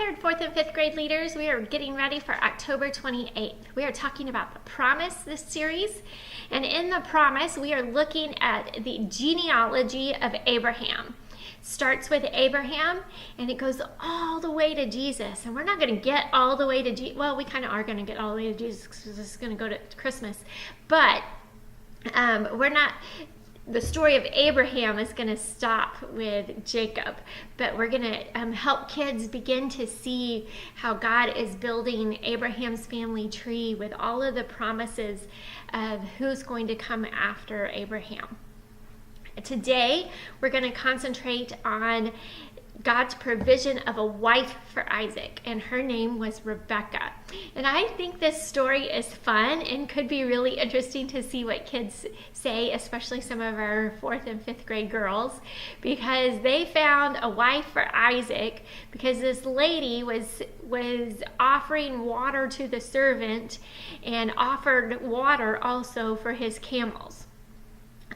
Inspired 4th and 5th grade leaders. We are getting ready for October 28th. We are talking about the promise this series. And in the promise, we are looking at the genealogy of Abraham. Starts with Abraham and it goes all the way to Jesus. And we're not going to get all the way to Jesus. Well, we kind of are going to get all the way to Jesus because this is going to go to Christmas. But we're not. The story of Abraham is going to stop with Jacob, but we're going to help kids begin to see how God is building Abraham's family tree with all of the promises of who's going to come after Abraham. Today, we're going to concentrate on God's provision of a wife for Isaac, and her name was Rebecca. And I think this story is fun and could be really interesting to see what kids say, especially some of our 4th and 5th grade girls, because they found a wife for Isaac because this lady was offering water to the servant and offered water also for his camels.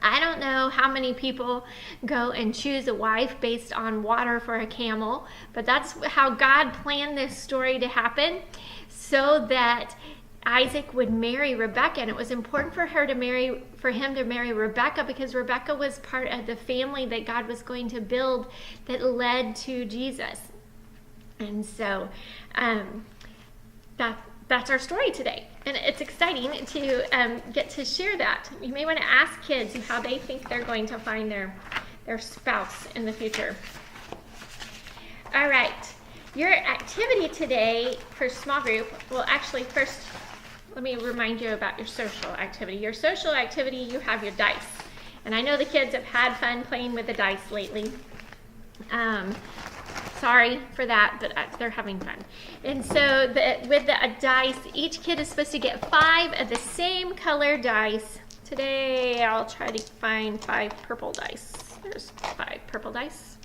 I don't know how many people go and choose a wife based on water for a camel, but that's how God planned this story to happen so that Isaac would marry Rebecca. And it was important for him to marry Rebecca because Rebecca was part of the family that God was going to build that led to Jesus. And so that's our story today. And it's exciting to get to share that. You may want to ask kids how they think they're going to find their spouse in the future. All right. Your activity today for small group, well, actually, first, let me remind you about your social activity. Your social activity, you have your dice. And I know the kids have had fun playing with the dice lately. Sorry for that, but they're having fun. And so with the dice, each kid is supposed to get 5 of the same color dice. Today, I'll try to find 5 purple dice. There's 5 purple dice.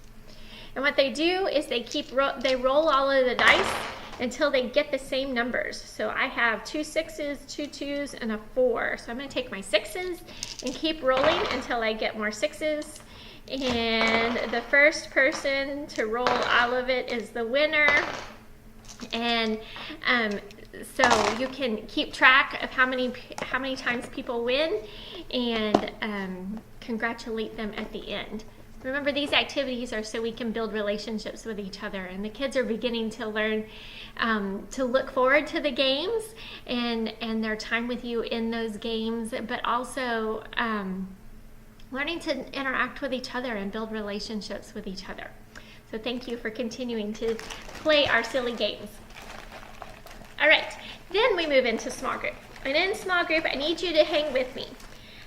And what they do is they roll all of the dice until they get the same numbers. So I have 2 6s, 2 2s, and a 4. So I'm going to take my 6s and keep rolling until I get more 6s. And the first person to roll all of it is the winner. And so you can keep track of how many times people win and congratulate them at the end. Remember, these activities are so we can build relationships with each other, and the kids are beginning to learn to look forward to the games and their time with you in those games, but also learning to interact with each other and build relationships with each other. So thank you for continuing to play our silly games. All right, then we move into small group. And in small group, I need you to hang with me.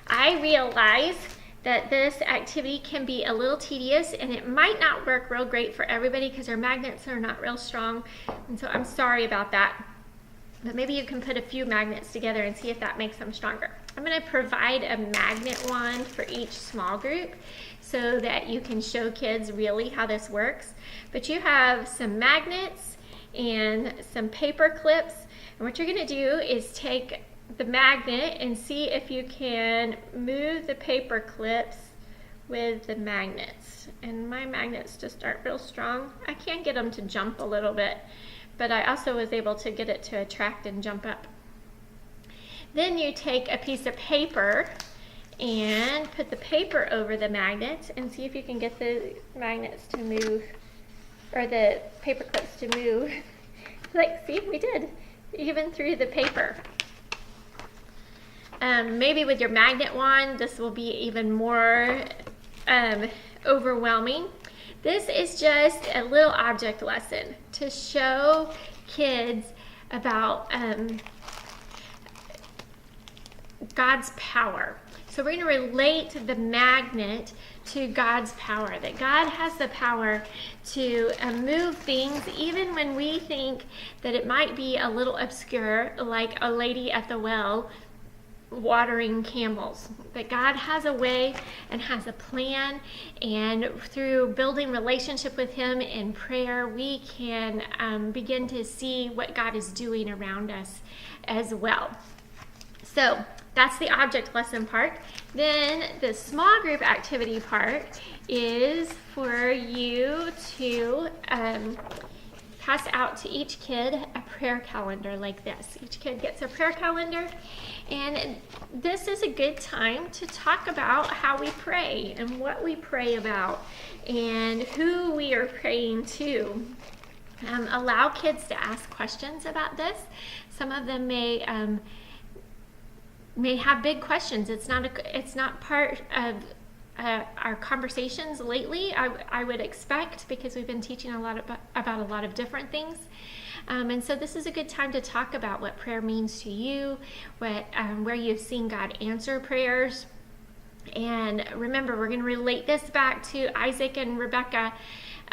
I realize that this activity can be a little tedious and it might not work real great for everybody because our magnets are not real strong. And so I'm sorry about that. But maybe you can put a few magnets together and see if that makes them stronger. I'm going to provide a magnet wand for each small group so that you can show kids really how this works. But you have some magnets and some paper clips. And what you're going to do is take the magnet and see if you can move the paper clips with the magnets. And my magnets just aren't real strong. I can get them to jump a little bit, but I also was able to get it to attract and jump up. Then you take a piece of paper and put the paper over the magnets and see if you can get the magnets to move, or the paper clips to move. Like, see, we did, even through the paper. Maybe with your magnet wand, this will be even more overwhelming. This is just a little object lesson to show kids about God's power. So we're going to relate the magnet to God's power, that God has the power to move things even when we think that it might be a little obscure, like a lady at the well watering camels. That God has a way and has a plan, and through building relationship with Him in prayer, we can begin to see what God is doing around us as well. So that's the object lesson part. Then the small group activity part is for you to pass out to each kid a prayer calendar like this. Each kid gets a prayer calendar, and this is a good time to talk about how we pray and what we pray about and who we are praying to. Allow kids to ask questions about this. Some of them may have big questions. It's not part of our conversations lately, I would expect, because we've been teaching a lot about a lot of different things. And so this is a good time to talk about what prayer means to you, where you've seen God answer prayers. And remember, we're going to relate this back to Isaac and Rebekah,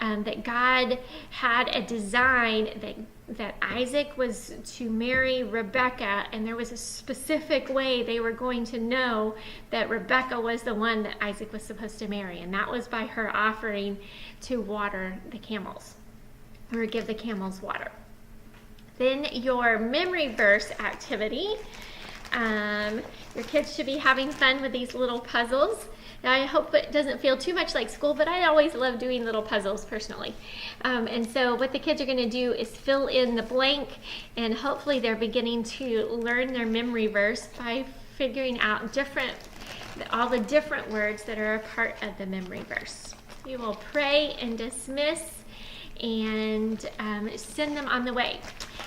that God had a design that Isaac was to marry Rebekah, and there was a specific way they were going to know that Rebekah was the one that Isaac was supposed to marry, and that was by her offering to water the camels, or give the camels water. Then your memory verse activity. Your kids should be having fun with these little puzzles. Now, I hope it doesn't feel too much like school, but I always love doing little puzzles personally. And so what the kids are going to do is fill in the blank, and hopefully they're beginning to learn their memory verse by figuring out all the different words that are a part of the memory verse. We will pray and dismiss and send them on the way.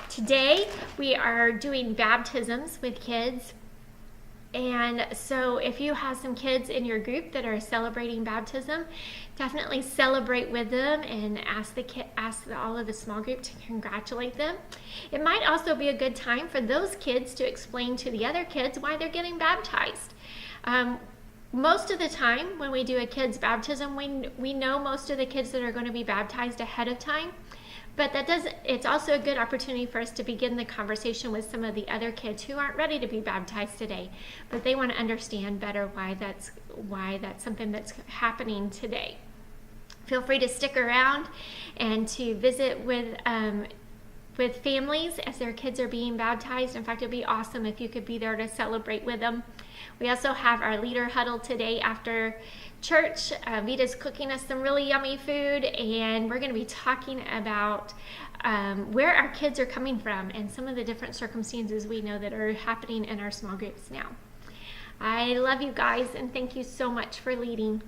Today we are doing baptisms with kids. And so if you have some kids in your group that are celebrating baptism, definitely celebrate with them and ask all of the small group to congratulate them. It might also be a good time for those kids to explain to the other kids why they're getting baptized. Most of the time when we do a kid's baptism, we know most of the kids that are going to be baptized ahead of time. But it's also a good opportunity for us to begin the conversation with some of the other kids who aren't ready to be baptized today, but they want to understand better why that's something that's happening today. Feel free to stick around and to visit with families as their kids are being baptized. In fact, it'd be awesome if you could be there to celebrate with them. We also have our leader huddle today after church. Vita's cooking us some really yummy food, and we're going to be talking about where our kids are coming from and some of the different circumstances we know that are happening in our small groups now. I love you guys, and thank you so much for leading.